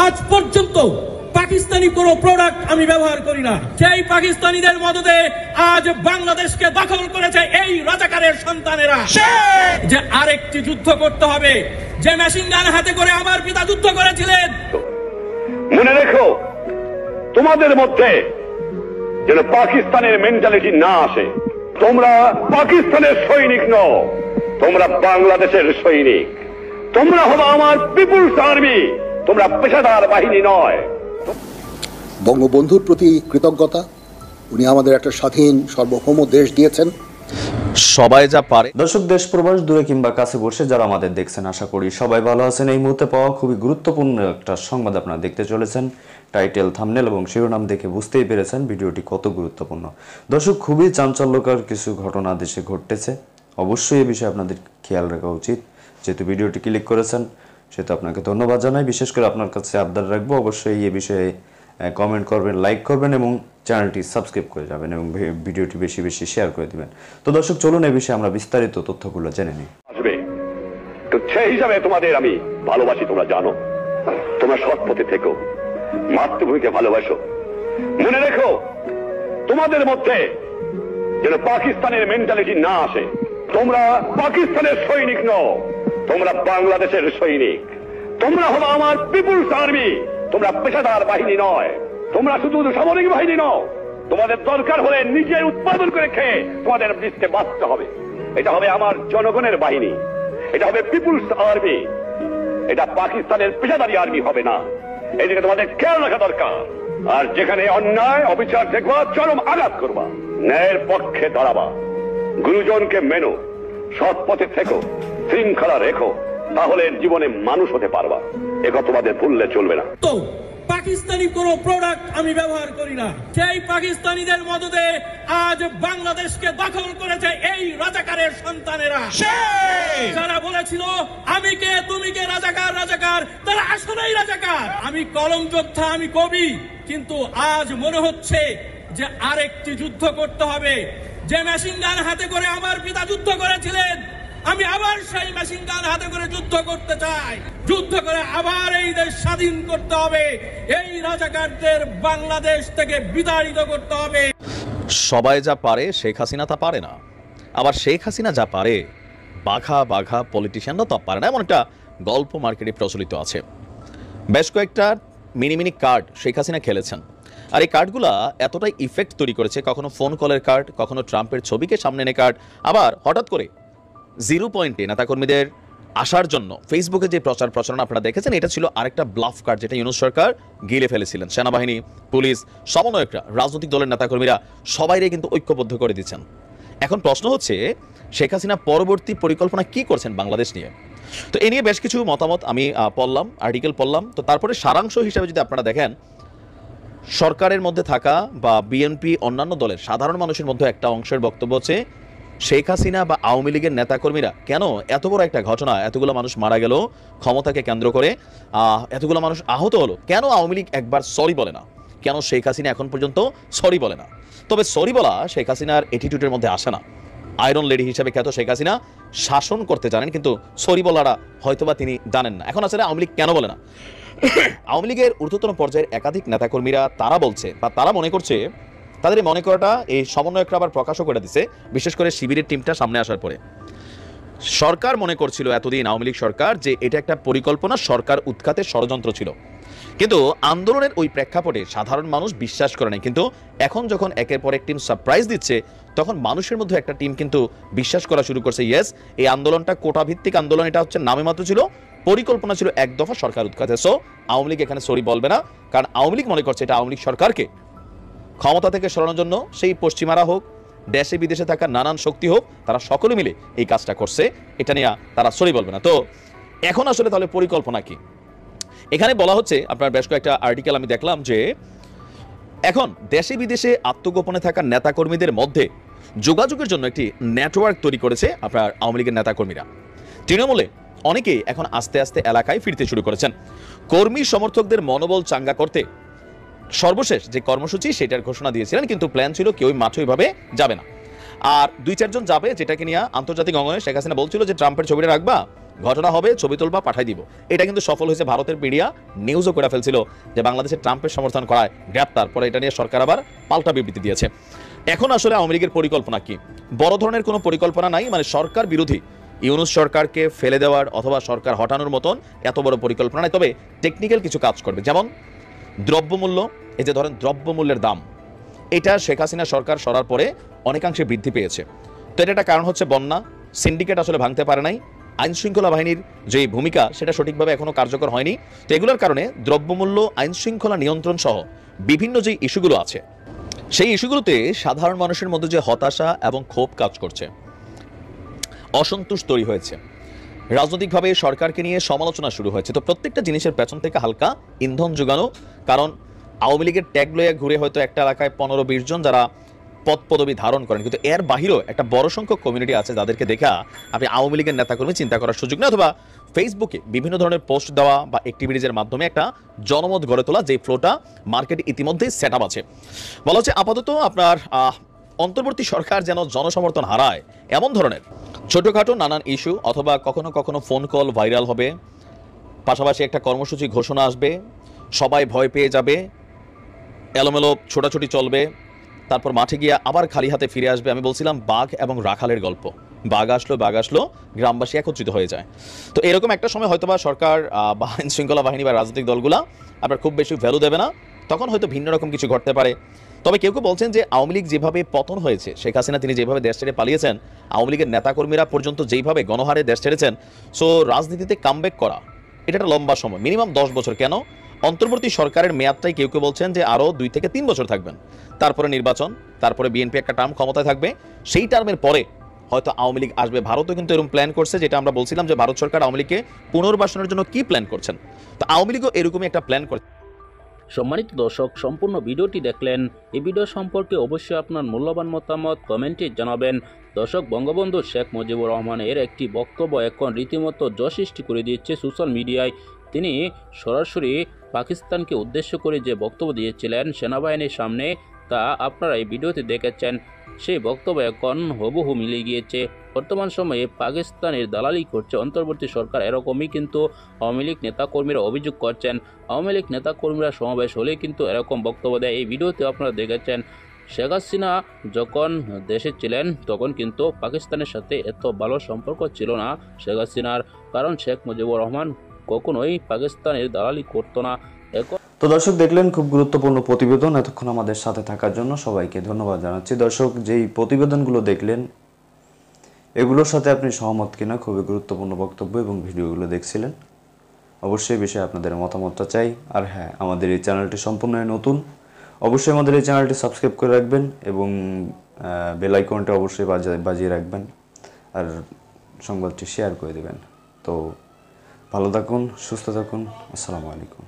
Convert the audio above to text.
আজ পর্যন্ত পাকিস্তানি কোনো প্রোডাক্ট আমি ব্যবহার করি না। সেই পাকিস্তানিদের মদদে আজ বাংলাদেশকে দখল করেছে এই রাজাকারের সন্তানেরা। যে আরেকটি যুদ্ধ করতে হবে, যে মেশিন গান হাতে করে আমার পিতা যুদ্ধ করেছিলেন। মনে রেখো, তোমাদের মধ্যে যেন পাকিস্তানের মেন্টালিটি না আসে। তোমরা পাকিস্তানের সৈনিক নও, তোমরা বাংলাদেশের সৈনিক। তোমরা হলো আমার পিপুলস আর্মি, তোমরা পেশাদার বাহিনী নয়। বঙ্গবন্ধুর প্রতি কৃতজ্ঞতা, উনি আমাদের একটা স্বাধীন সার্বভৌম দেশ দিয়েছেন। সবাই যা পারে। দর্শক, দেশ প্রবাস দূরে কিংবা কাছে বসে যারা আমাদের দেখছেন, আশা করি সবাই ভালো আছেন। এই মুহূর্তে পাওয়া খুবই গুরুত্বপূর্ণ একটা সংবাদ আপনারা দেখতে চলেছেন। টাইটেল, থাম্বনেল এবং শিরোনাম দেখে বুঝতেই পেরেছেন ভিডিওটি কত গুরুত্বপূর্ণ। দর্শক, খুবই চাঞ্চল্যকর কিছু ঘটনা দেশে ঘটতেছে। অবশ্যই এই বিষয়ে আপনাদের খেয়াল রাখা উচিত। যেহেতু ভিডিওটি ক্লিক করেছেন সেহেতু আপনাকে ধন্যবাদ জানাই। বিশেষ করে আপনার কাছে আবদার রাখবো, অবশ্যই এই বিষয়ে কমেন্ট করবেন, লাইক করবেন এবং চ্যানেলটি সাবস্ক্রাইব করে যাবেন এবং ভিডিওটি বেশি বেশি শেয়ার করে দিবেন। তো দর্শক, চলুন এই বিষয়ে আমরা বিস্তারিত তথ্যগুলো জেনে নিই। তো সেই হিসাবে তোমাদের আমি ভালোবাসি, তোমরা জানো। তোমরা সৎ পথে থেকো, মাতৃভূমিকে ভালোবাসো। মনে রেখো, তোমাদের মধ্যে যেন পাকিস্তানের মেন্টালিটি না আসে। তোমরা পাকিস্তানের সৈনিক নও, তোমরা বাংলাদেশের সৈনিক। তোমরা হলো আমার পিপুলস আর্মি, তোমরা পেশাদার বাহিনী নয়। তোমরা শুধু সামরিক বাহিনী নও, তোমাদের দরকার হলে নিজে উৎপাদন করে খেয়ে তোমাদের দেশকে বাঁচতে হবে। এটা হবে আমার জনগণের বাহিনী, এটা হবে পিপুলস আর্মি। এটা পাকিস্তানের পেশাদারি আর্মি হবে না। এদিকে তোমাদের খেয়াল রাখা দরকার। আর যেখানে অন্যায় অবিচার দেখবা, চরম আঘাত করবা, ন্যায়ের পক্ষে দাঁড়াবা, গুরুজনকে মেনো, সৎ পথে থেকো, শৃঙ্খলা রেখো, তাহলে জীবনে মানুষ হতে পারবা। এটা তোমাদের ভুললে চলবে না। তো পাকিস্তানি কোনো প্রোডাক্ট আমি ব্যবহার করি না। সেই পাকিস্তানিদের মদদে আজ বাংলাদেশকে দখল করেছে এই রাজাকারের সন্তানেরা। যারা বলেছিল আমি কে তুমি কে, রাজাকার রাজাকার, তারা আসলেই রাজাকার। আমি কলম যোদ্ধা, আমি কবি, কিন্তু আজ মনে হচ্ছে যে আরেকটি যুদ্ধ করতে হবে। যে মেশিন গান হাতে করে আমার পিতা যুদ্ধ করেছিলেন, আমি আবার সেই মেশিন গান হাতে করে যুদ্ধ করতে চাই। যুদ্ধ করে আবার এই দেশ স্বাধীন করতে হবে। এই রাজাকারদের বাংলাদেশ থেকে বিতাড়িত করতে হবে। সবাই যা পারে শেখ হাসিনা তা পারে না, আবার শেখ হাসিনা যা পারে বাঘা বাঘা পলিটিশিয়ানরা তা পারে না, এমন একটা গল্প মার্কেটে প্রচলিত আছে। বেশ কয়েকটা mini mini card Sheikh Hasina খেলেছেন। আর এই কার্ডগুলা এতটাই ইফেক্ট তৈরি করেছে, কখনো ফোন কলের কার্ড, কখনো ট্রাম্পের ছবিকে সামনে এনে কার্ড, আবার হঠাৎ করে জিরো পয়েন্টে নেতাকর্মীদের আসার জন্য ফেসবুকে যে প্রচারণা আপনারা দেখেছেন, এটা ছিল আরেকটা ব্লাফ কার্ড, যেটা ইউনূস সরকার গিলে ফেলেছিলেন। সেনাবাহিনী, পুলিশ, সমন্বয়করা, রাজনৈতিক দলের নেতাকর্মীরা সবাইরে কিন্তু ঐক্যবদ্ধ করে দিচ্ছেন। এখন প্রশ্ন হচ্ছে, শেখ হাসিনা পরবর্তী পরিকল্পনা কি করছেন বাংলাদেশ নিয়ে? তো এ নিয়ে বেশ কিছু মতামত আমি পড়লাম, আর্টিকেল পড়লাম। তো তারপরে সারাংশ হিসেবে যদি আপনারা দেখেন, সরকারের মধ্যে থাকা বা বিএনপি অন্যান্য দলের সাধারণ মানুষের মধ্যে একটা অংশের বক্তব্য হচ্ছে, শেখ হাসিনা বা আওয়ামী লীগের নেতাকর্মীরা কেন এত বড় একটা ঘটনা, এতগুলো মানুষ মারা গেল ক্ষমতাকে কেন্দ্র করে, এতগুলো মানুষ আহত হলো, কেন আওয়ামী লীগ একবার সরি বলে না? কেন শেখ হাসিনা এখন পর্যন্ত সরি বলে না? তবে সরি বলা শেখ হাসিনার অ্যাটিটিউডের মধ্যে আসে না। আয়রন লেডি হিসেবে খ্যাত শেখ হাসিনা শাসন করতে জানেন, কিন্তু সরি বলাটা হয়তোবা তিনি জানেন না। এখন আসলে আওয়ামী লীগ কেন বলে না? আওয়ামী লীগের ঊর্ধ্বতন পর্যায়ের একাধিক নেতাকর্মীরা তারা বলছে বা তারা মনে করছে, তাদের মনে করাটা এই সমন্বয়করা আবার প্রকাশও করে দিছে, বিশেষ করে শিবিরের টিমটা সামনে আসার পরে। সরকার মনে করছিল এতদিন, আওয়ামী লীগ সরকার, যে এটা একটা পরিকল্পনা, সরকার উৎখাতের ষড়যন্ত্র ছিল। কিন্তু আন্দোলনের ওই প্রেক্ষাপটে সাধারণ মানুষ বিশ্বাস করে নাই। কিন্তু এখন যখন একের পর এক টিম সারপ্রাইজ দিচ্ছে, তখন মানুষের মধ্যে একটা টিম কিন্তু বিশ্বাস করা শুরু করছে, ইয়েস, এই আন্দোলনটা কোটা ভিত্তিক আন্দোলন, এটা হচ্ছে নামে মাত্র ছিল, পরিকল্পনা ছিল এক দফা সরকার উৎখাতে। সো আওয়ামী লীগ এখানে সরি বলবে না, কারণ আওয়ামী লীগ মনে করছে এটা আওয়ামী লীগ সরকারকে ক্ষমতা থেকে সরানোর জন্য, সেই পশ্চিমারা হোক, দেশে বিদেশে থাকা নানান শক্তি হোক, তারা সকলে মিলে এই কাজটা করছে, এটা নিয়ে তারা সরি বলবে না। তো এখন আসলে তাহলে পরিকল্পনা কি? এখানে বলা হচ্ছে, আপনার বেশ কয়েকটা আর্টিকেল আমি দেখলাম, যে এখন দেশে বিদেশে আত্মগোপনে থাকা নেতাকর্মীদের মধ্যে যোগাযোগের জন্য একটি নেটওয়ার্ক তৈরি করেছে আপনার আওয়ামী লীগের নেতাকর্মীরা। তৃণমূলে অনেকেই এখন আস্তে আস্তে এলাকায় ফিরতে শুরু করেছেন। কর্মী সমর্থকদের মনোবল চাঙ্গা করতে সর্বশেষ যে কর্মসূচি সেটার ঘোষণা দিয়েছিলেন, কিন্তু প্ল্যান ছিল কেউ মাঠে ওইভাবে যাবে না, আর 2-4 জন যাবে, যেটাকে নিয়ে আন্তর্জাতিক অঙ্গনে শেখ হাসিনা বলছিল যে ট্রাম্পের ছবিটা রাখবা, ঘটনা হবে, ছবি তুলবা, পাঠাই দিব। এটা কিন্তু সফল হয়েছে। ভারতের মিডিয়া নিউজও করে ফেলছিল যে বাংলাদেশে ট্রাম্পের সমর্থন করায় গ্রেপ্তার। পরে এটা নিয়ে সরকার আবার পাল্টা বিবৃতি দিয়েছে। এখন আসলে আওয়ামী লীগের পরিকল্পনা কি? বড় ধরনের কোনো পরিকল্পনা নাই, মানে সরকার বিরোধী ইউনূস সরকারকে ফেলে দেওয়ার অথবা সরকার হটানোর মতন এত বড় পরিকল্পনা নাই। তবে টেকনিক্যাল কিছু কাজ করবে, যেমন দ্রব্যমূল্য, এই যে ধরেন দ্রব্যমূল্যের দাম, এটা শেখ হাসিনা সরকার সরার পরে অনেকাংশে বৃদ্ধি পেয়েছে। তো এটা একটা কারণ হচ্ছে বন্যা, সিন্ডিকেট আসলে ভাঙতে পারে নাই, আইন শৃঙ্খলা বাহিনীর যে ভূমিকা সেটা সঠিকভাবে এখনো কার্যকর হয়নি। তো এগুলোর কারণে দ্রব্যমূল্য, আইন শৃঙ্খলা নিয়ন্ত্রণ সহ বিভিন্ন যে ইস্যুগুলো আছে, সেই ইস্যুগুলোতে সাধারণ মানুষের মধ্যে যে হতাশা এবং ক্ষোভ কাজ করছে, অসন্তোষ তৈরি হয়েছে, রাজনৈতিকভাবে সরকারকে নিয়ে সমালোচনা শুরু হয়েছে। তো প্রত্যেকটা জিনিসের পেছন থেকে হালকা ইন্ধন যোগানো, কারণ আওয়ামী লীগের ট্যাগ লইয়া ঘুরে হয়তো একটা এলাকায় 15-20 জন যারা পদ পদবি ধারণ করেন, কিন্তু এর বাহিরেও একটা বড় সংখ্যক কমিউনিটি আছে যাদেরকে দেখা আপনি আওয়ামী লীগের নেতাকর্মী চিন্তা করার সুযোগ নেই, অথবা ফেসবুকে বিভিন্ন ধরনের পোস্ট দেওয়া বা অ্যাক্টিভিটিজের মাধ্যমে একটা জনমত গড়ে তোলা, যে ফ্লোটা মার্কেটে ইতিমধ্যেই সেট আপ আছে। বলা হচ্ছে আপাতত আপনার অন্তর্বর্তী সরকার যেন জনসমর্থন হারায় এমন ধরনের ছোটখাটো নানান ইস্যু, অথবা কখনো কখনো ফোন কল ভাইরাল হবে, পাশাপাশি একটা কর্মসূচি ঘোষণা আসবে, সবাই ভয় পেয়ে যাবে, এলোমেলো ছোটাছুটি চলবে, তারপর মাঠে গিয়ে আবার খালি হাতে ফিরে আসবে। আমি বলছিলাম বাঘ এবং রাখালের গল্প, বাঘ আসলো, গ্রামবাসী একত্রিত হয়ে যায়। তো এরকম একটা সময় হয়তোবা সরকার বা আইন শৃঙ্খলা বাহিনী বা রাজনৈতিক দলগুলা আপনার খুব বেশি ভ্যালু দেবে না, তখন হয়তো ভিন্ন রকম কিছু ঘটতে পারে। তবে কেউ কেউ বলছেন যে আওয়ামী লীগ যেভাবে পতন হয়েছে, শেখ হাসিনা তিনি যেভাবে দেশ ছেড়ে পালিয়েছেন, আওয়ামী লীগের নেতাকর্মীরা পর্যন্ত যেইভাবে গণহারে দেশ ছেড়েছেন, সো রাজনীতিতে কামব্যাক করা এটা একটা লম্বা সময়, মিনিমাম 10 বছর। কেন? অন্তর্বর্তী সরকারের মেয়াদটাই কেউ কেউ বলছেন যে আরও 2 থেকে 3 বছর থাকবেন, তারপরে নির্বাচন, তারপরে বিএনপি একটা টার্ম ক্ষমতায় থাকবে, সেই টার্মের পরে হয়তো আওয়ামী লীগ আসবে। ভারতও কিন্তু এরকম প্ল্যান করছে, যেটা আমরা বলছিলাম যে ভারত সরকার আওয়ামী লীগকে পুনর্বাসনের জন্য কি প্ল্যান করছেন। তো আওয়ামী লীগও এরকমই একটা প্ল্যান করছে। সম্মানিত দর্শক, সম্পূর্ণ ভিডিওটি দেখলেন। এই ভিডিও সম্পর্কে অবশ্যই আপনার মূল্যবান মতামত কমেন্টে জানাবেন। দর্শক, বঙ্গবন্ধু শেখ মুজিবুর রহমানের একটি বক্তব্য এখন রীতিমতো জয় সৃষ্টি করে দিচ্ছে সোশ্যাল মিডিয়ায়। তিনি সরাসরি পাকিস্তানকে উদ্দেশ্য করে যে বক্তব্য দিয়েছিলেন সেনাবাহিনীর সামনে, তা আপনারা এই ভিডিওতে দেখেছেন। সেই বক্তব্য এখন হুবহু মিলে গিয়েছে। বর্তমান সময়ে পাকিস্তানের দালালি করছে অন্তর্বর্তী সরকার, এরকমই কিন্তু আওয়ামী লীগ নেতাকর্মীরা অভিযোগ করছেন। আওয়ামী লীগ নেতাকর্মীরা সমাবেশ হলে কিন্তু এরকম বক্তব্য দেয়। এই ভিডিওতে আপনারা দেখেছেন শেখ হাসিনা যখন দেশে ছিলেন তখন কিন্তু পাকিস্তানের সাথে এত ভালো সম্পর্ক ছিল না শেখ হাসিনার, কারণ শেখ মুজিবুর রহমান কখনোই পাকিস্তানের দালালি করতো না। তো দর্শক, দেখলেন খুব গুরুত্বপূর্ণ প্রতিবেদন। এতক্ষণ আমাদের সাথে থাকার জন্য সবাইকে ধন্যবাদ জানাচ্ছি। দর্শক, যেই প্রতিবেদনগুলো দেখলেন এগুলোর সাথে আপনি সহমত কিনা, খুবই গুরুত্বপূর্ণ বক্তব্য এবং ভিডিওগুলো দেখছিলেন, অবশ্যই বিষয়ে আপনাদের মতামতটা চাই। আর হ্যাঁ, আমাদের এই চ্যানেলটি সম্পূর্ণ নতুন, অবশ্যই আমাদের এই চ্যানেলটি সাবস্ক্রাইব করে রাখবেন এবং বেল আইকনটা অবশ্যই বাজিয়ে রাখবেন, আর সংবাদটি শেয়ার করে দেবেন। তো ভালো থাকুন, সুস্থ থাকুন, আসসালামু আলাইকুম।